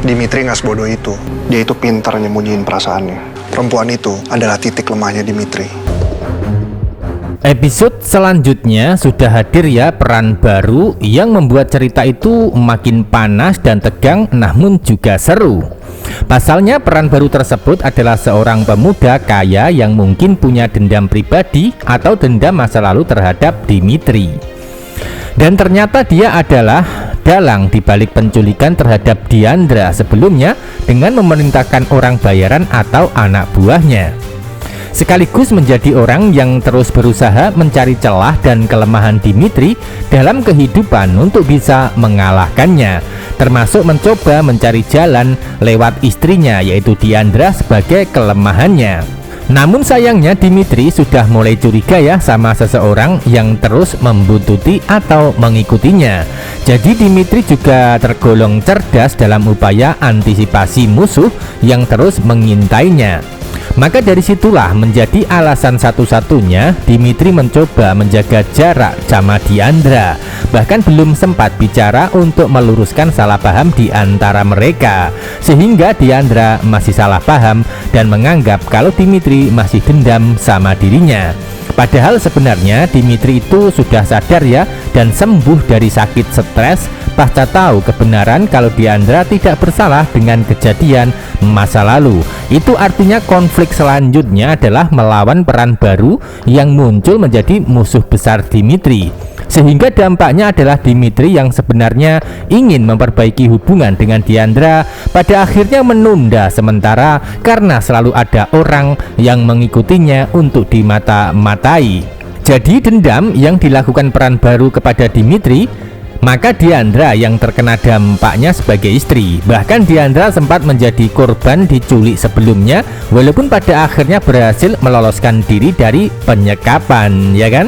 Dimitri nggak sebodoh itu. Dia itu pintar nyembunyiin perasaannya. Perempuan itu adalah titik lemahnya Dimitri. Episode selanjutnya sudah hadir ya peran baru yang membuat cerita itu makin panas dan tegang namun juga seru. Pasalnya peran baru tersebut adalah seorang pemuda kaya yang mungkin punya dendam pribadi atau dendam masa lalu terhadap Dimitri. Dan ternyata dia adalah dalang dibalik penculikan terhadap Diandra sebelumnya dengan memerintahkan orang bayaran atau anak buahnya. Sekaligus menjadi orang yang terus berusaha mencari celah dan kelemahan Dimitri dalam kehidupan untuk bisa mengalahkannya, termasuk mencoba mencari jalan lewat istrinya yaitu Diandra sebagai kelemahannya. Namun sayangnya Dimitri sudah mulai curiga ya sama seseorang yang terus membuntuti atau mengikutinya. Jadi Dimitri juga tergolong cerdas dalam upaya antisipasi musuh yang terus mengintainya. Maka dari situlah menjadi alasan satu-satunya Dimitri mencoba menjaga jarak sama Diandra. Bahkan belum sempat bicara untuk meluruskan salah paham di antara mereka, sehingga Diandra masih salah paham dan menganggap kalau Dimitri masih dendam sama dirinya. Padahal sebenarnya Dimitri itu sudah sadar ya dan sembuh dari sakit stres pasca tahu kebenaran kalau Diandra tidak bersalah dengan kejadian masa lalu. Itu artinya konflik selanjutnya adalah melawan peran baru yang muncul menjadi musuh besar Dimitri. Sehingga dampaknya adalah Dimitri yang sebenarnya ingin memperbaiki hubungan dengan Diandra pada akhirnya menunda sementara karena selalu ada orang yang mengikutinya untuk dimata-matai. Jadi dendam yang dilakukan peran baru kepada Dimitri, maka Diandra yang terkena dampaknya sebagai istri. Bahkan Diandra sempat menjadi korban diculik sebelumnya, walaupun pada akhirnya berhasil meloloskan diri dari penyekapan, ya kan?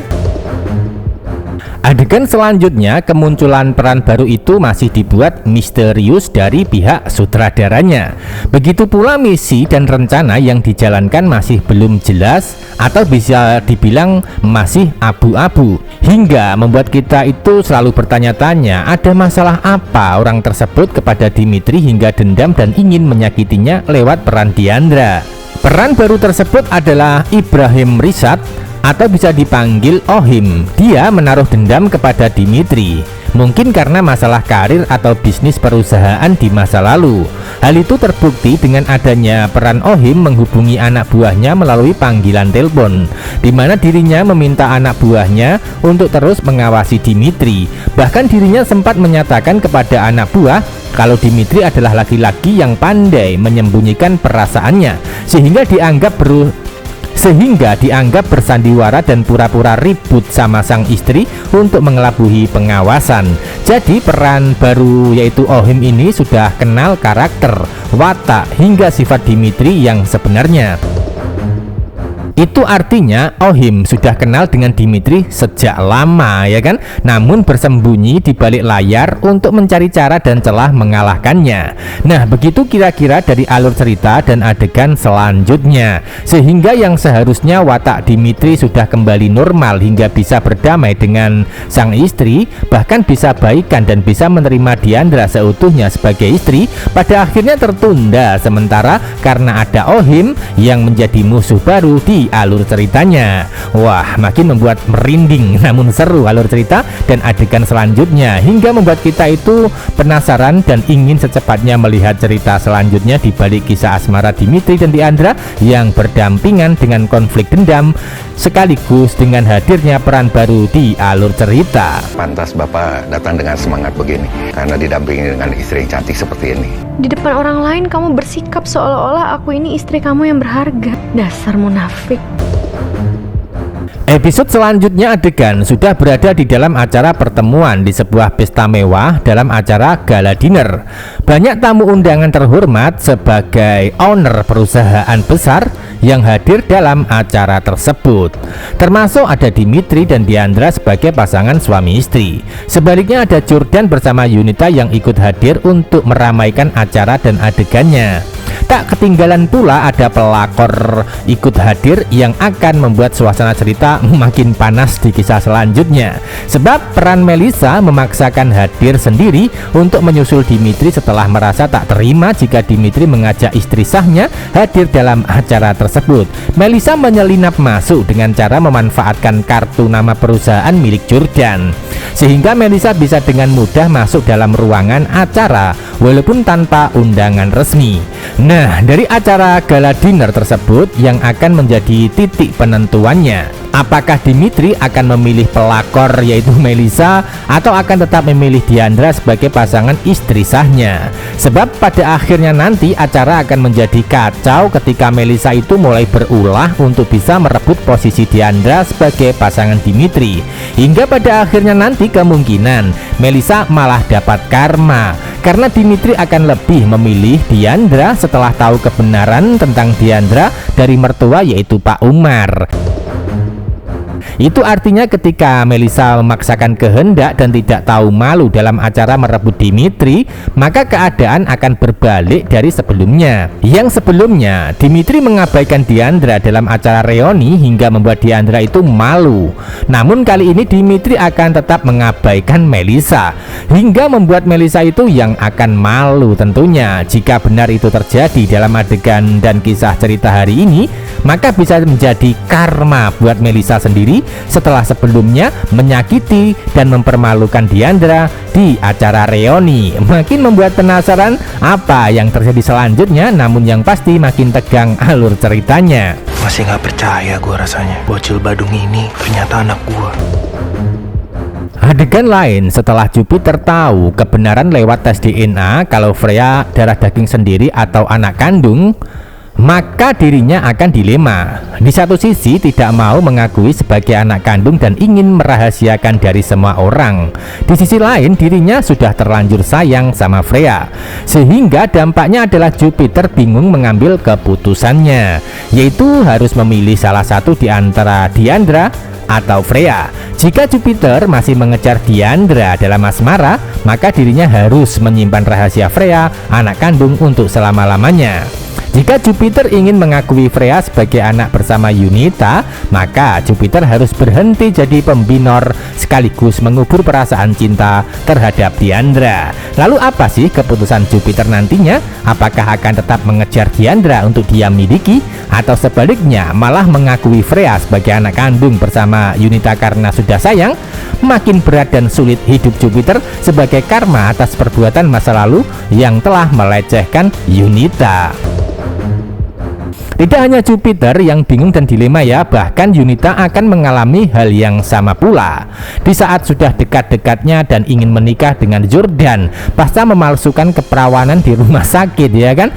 Adegan selanjutnya kemunculan peran baru itu masih dibuat misterius dari pihak sutradaranya. Begitu pula misi dan rencana yang dijalankan masih belum jelas atau bisa dibilang masih abu-abu, hingga membuat kita itu selalu bertanya-tanya ada masalah apa orang tersebut kepada Dimitri hingga dendam dan ingin menyakitinya lewat peran Diandra. Peran baru tersebut adalah Ibrahim Rishad atau bisa dipanggil Ohim. Dia menaruh dendam kepada Dimitri, mungkin karena masalah karir atau bisnis perusahaan di masa lalu. Hal itu terbukti dengan adanya peran Ohim menghubungi anak buahnya melalui panggilan telepon, di mana dirinya meminta anak buahnya untuk terus mengawasi Dimitri. Bahkan dirinya sempat menyatakan kepada anak buah kalau Dimitri adalah laki-laki yang pandai menyembunyikan perasaannya, sehingga dianggap bersandiwara dan pura-pura ribut sama sang istri untuk mengelabuhi pengawasan. Jadi peran baru yaitu Ohim ini sudah kenal karakter, watak, hingga sifat Dimitri yang sebenarnya. Itu artinya Ohim sudah kenal dengan Dimitri sejak lama, ya kan? Namun bersembunyi di balik layar untuk mencari cara dan celah mengalahkannya. Nah, begitu kira-kira dari alur cerita dan adegan selanjutnya, sehingga yang seharusnya watak Dimitri sudah kembali normal hingga bisa berdamai dengan sang istri, bahkan bisa baikan dan bisa menerima Diandra seutuhnya sebagai istri, pada akhirnya tertunda sementara karena ada Ohim yang menjadi musuh baru di alur ceritanya. Wah, makin membuat merinding namun seru alur cerita dan adegan selanjutnya, hingga membuat kita itu penasaran dan ingin secepatnya melihat cerita selanjutnya di balik kisah asmara Dimitri dan Diandra yang berdampingan dengan konflik dendam sekaligus dengan hadirnya peran baru di alur cerita. Pantas Bapak datang dengan semangat begini karena didampingi dengan istri yang cantik seperti ini. Di depan orang lain kamu bersikap seolah-olah aku ini istri kamu yang berharga. Dasar munafik. Episode selanjutnya adegan sudah berada di dalam acara pertemuan di sebuah pesta mewah dalam acara gala dinner. Banyak tamu undangan terhormat sebagai owner perusahaan besar yang hadir dalam acara tersebut. Termasuk ada Dimitri dan Diandra sebagai pasangan suami istri. Sebaliknya ada Jordan bersama Yunita yang ikut hadir untuk meramaikan acara dan adegannya. Tak ketinggalan pula ada pelakor ikut hadir yang akan membuat suasana cerita makin panas di kisah selanjutnya. Sebab peran Melisa memaksakan hadir sendiri untuk menyusul Dimitri setelah merasa tak terima jika Dimitri mengajak istri sahnya hadir dalam acara tersebut. Melisa menyelinap masuk dengan cara memanfaatkan kartu nama perusahaan milik Jordan, sehingga Melisa bisa dengan mudah masuk dalam ruangan acara walaupun tanpa undangan resmi. Nah, dari acara gala dinner tersebut yang akan menjadi titik penentuannya, apakah Dimitri akan memilih pelakor yaitu Melisa atau akan tetap memilih Diandra sebagai pasangan istri sahnya. Sebab pada akhirnya nanti acara akan menjadi kacau ketika Melisa itu mulai berulah untuk bisa merebut posisi Diandra sebagai pasangan Dimitri, hingga pada akhirnya nanti kemungkinan Melisa malah dapat karma karena Dimitri akan lebih memilih Diandra setelah tahu kebenaran tentang Diandra dari mertua yaitu Pak Umar. Itu artinya ketika Melisa memaksakan kehendak dan tidak tahu malu dalam acara merebut Dimitri, maka keadaan akan berbalik dari sebelumnya. Yang sebelumnya Dimitri mengabaikan Diandra dalam acara reuni hingga membuat Diandra itu malu. Namun kali ini Dimitri akan tetap mengabaikan Melisa hingga membuat Melisa itu yang akan malu tentunya. Jika benar itu terjadi dalam adegan dan kisah cerita hari ini, maka bisa menjadi karma buat Melisa sendiri setelah sebelumnya menyakiti dan mempermalukan Diandra di acara reuni. Makin membuat penasaran apa yang terjadi selanjutnya, namun yang pasti makin tegang alur ceritanya. Masih nggak percaya gue rasanya. Bocil Badung ini ternyata anak gue. Adegan lain setelah Jupiter tahu kebenaran lewat tes DNA kalau Freya darah daging sendiri atau anak kandung, maka dirinya akan dilema. Di satu sisi tidak mau mengakui sebagai anak kandung dan ingin merahasiakan dari semua orang. Di sisi lain dirinya sudah terlanjur sayang sama Freya, sehingga dampaknya adalah Jupiter bingung mengambil keputusannya, yaitu harus memilih salah satu di antara Diandra atau Freya. Jika Jupiter masih mengejar Diandra dalam asmara, maka dirinya harus menyimpan rahasia Freya anak kandung untuk selama-lamanya. Jika Jupiter ingin mengakui Freya sebagai anak bersama Yunita, maka Jupiter harus berhenti jadi pembinor sekaligus mengubur perasaan cinta terhadap Diandra. Lalu apa sih keputusan Jupiter nantinya? Apakah akan tetap mengejar Diandra untuk dia miliki, atau sebaliknya malah mengakui Freya sebagai anak kandung bersama Yunita karena sudah sayang? Makin berat dan sulit hidup Jupiter sebagai karma atas perbuatan masa lalu yang telah melecehkan Yunita. Tidak hanya Jupiter yang bingung dan dilema ya, bahkan Yunita akan mengalami hal yang sama pula. Di saat sudah dekat-dekatnya dan ingin menikah dengan Jordan, pasca memalsukan keperawanan di rumah sakit ya kan,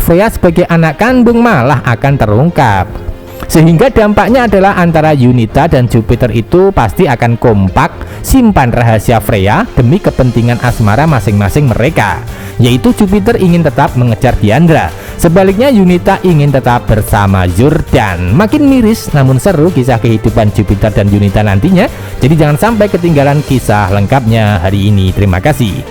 Freya sebagai anak kandung malah akan terungkap. Sehingga dampaknya adalah antara Yunita dan Jupiter itu pasti akan kompak simpan rahasia Freya demi kepentingan asmara masing-masing mereka, yaitu Jupiter ingin tetap mengejar Diandra, sebaliknya Yunita ingin tetap bersama Jordan. Makin miris namun seru kisah kehidupan Jupiter dan Yunita nantinya, jadi jangan sampai ketinggalan kisah lengkapnya hari ini. Terima kasih.